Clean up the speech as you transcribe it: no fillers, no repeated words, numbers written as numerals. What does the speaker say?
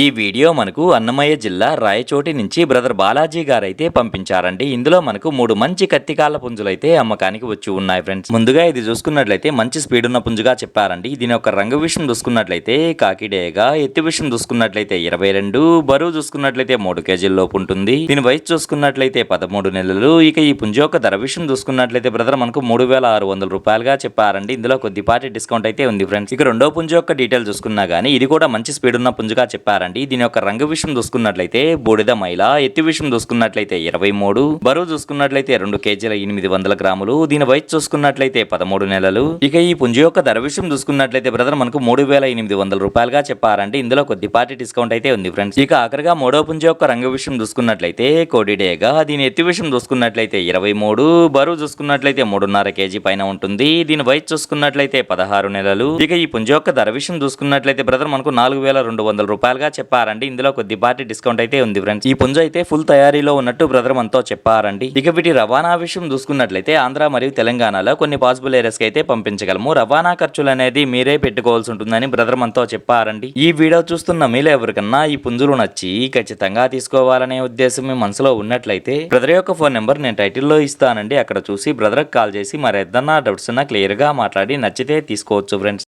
ఈ వీడియో మనకు అన్నమయ్య జిల్లా రాయచోటి నుంచి బ్రదర్ బాలాజీ గారైతే పంపించారండి. ఇందులో మనకు 3 మంచి కత్తికాళ్ళ పుంజులైతే అమ్మకానికి వచ్చి ఉన్నాయి ఫ్రెండ్స్. ముందుగా ఇది చూసుకున్నట్లయితే మంచి స్పీడ్ ఉన్న పుంజుగా చెప్పారండి. దీని యొక్క రంగు విషయం చూసుకున్నట్లయితే కాకిడేగా, ఎత్తి విషయం చూసుకున్నట్లయితే 22, బరువు చూసుకున్నట్లయితే 3 కేజీల లోపు ఉంటుంది. దీని వయసు చూసుకున్నట్లయితే 13 నెలలు. ఇక ఈ పుంజు యొక్క ధర విషయం చూసుకున్నట్లయితే బ్రదర్ మనకు 3,600 రూపాయలుగా చెప్పారండి. ఇందులో కొద్దిపాటి డిస్కౌంట్ అయితే ఉంది ఫ్రెండ్స్. ఇక రెండో పుంజు యొక్క డీటెయిల్ చూసుకున్నా గానీ ఇది కూడా మంచి స్పీడ్ ఉన్న పుంజుగా చెప్పారు. దీని యొక్క రంగు విషయం చూసుకున్నట్లయితే బూడిద మైల, ఎత్తి విషయం చూసుకున్నట్లయితే 23, బరువు చూసుకున్నట్లయితే 2 కేజీల 800 గ్రాములు. దీని వయసు చూసుకున్నట్లయితే 13 నెలలు. ఇక ఈ పుంజు యొక్క ధర విషయం చూసుకున్నట్లయితే బ్రదర్ మనకు 3,800 రూపాయలుగా చెప్పారండి. ఇందులో కొద్దిపాటి డిస్కౌంట్ అయితే ఉంది ఫ్రెండ్స్. ఇక ఆఖరిగా మూడో పుంజు యొక్క రంగు విషయం చూసుకున్నట్లయితే కోడిడేగా, దీని ఎత్తి విషయం చూసుకున్నట్లయితే 23, బరువు చూసుకున్నట్లయితే 3.5 కేజీ పైన ఉంటుంది. దీని వయసు చూసుకున్నట్లయితే 16 నెలలు. ఇక ఈ పుంజు యొక్క ధర విషయం చూసుకున్నట్లయితే బ్రదర్ మనకు 4,200 రూపాయలుగా చెప్పారండి. ఇందులో కొద్దిపాటి డిస్కౌంట్ అయితే ఉంది ఫ్రెండ్స్. ఈ పుంజు అయితే ఫుల్ తయారీలో ఉన్నట్టు బ్రదర్ మనతో చెప్పారండి. ఇక వీటి రవాణా విషయం చూసుకున్నట్లయితే ఆంధ్ర మరియు తెలంగాణలో కొన్ని పాసిబుల్ ఏరియాస్ కి అయితే పంపించగలము. రవాణా ఖర్చులు అనేది మీరే పెట్టుకోవాల్సి ఉంటుందని బ్రదర్ మనతో చెప్పారండి. ఈ వీడియో చూస్తున్న మీలో ఎవరికన్నా ఈ పుంజులు నచ్చి ఖచ్చితంగా తీసుకోవాలనే ఉద్దేశం మీ మనసులో ఉన్నట్లయితే బ్రదర్ యొక్క ఫోన్ నెంబర్ నేను టైటిల్లో ఇస్తానండి. అక్కడ చూసి బ్రదర్ కాల్ చేసి మరి ఏదన్నా డౌట్స్ ఉన్నా క్లియర్ గా మాట్లాడి నచ్చితే తీసుకోవచ్చు ఫ్రెండ్స్.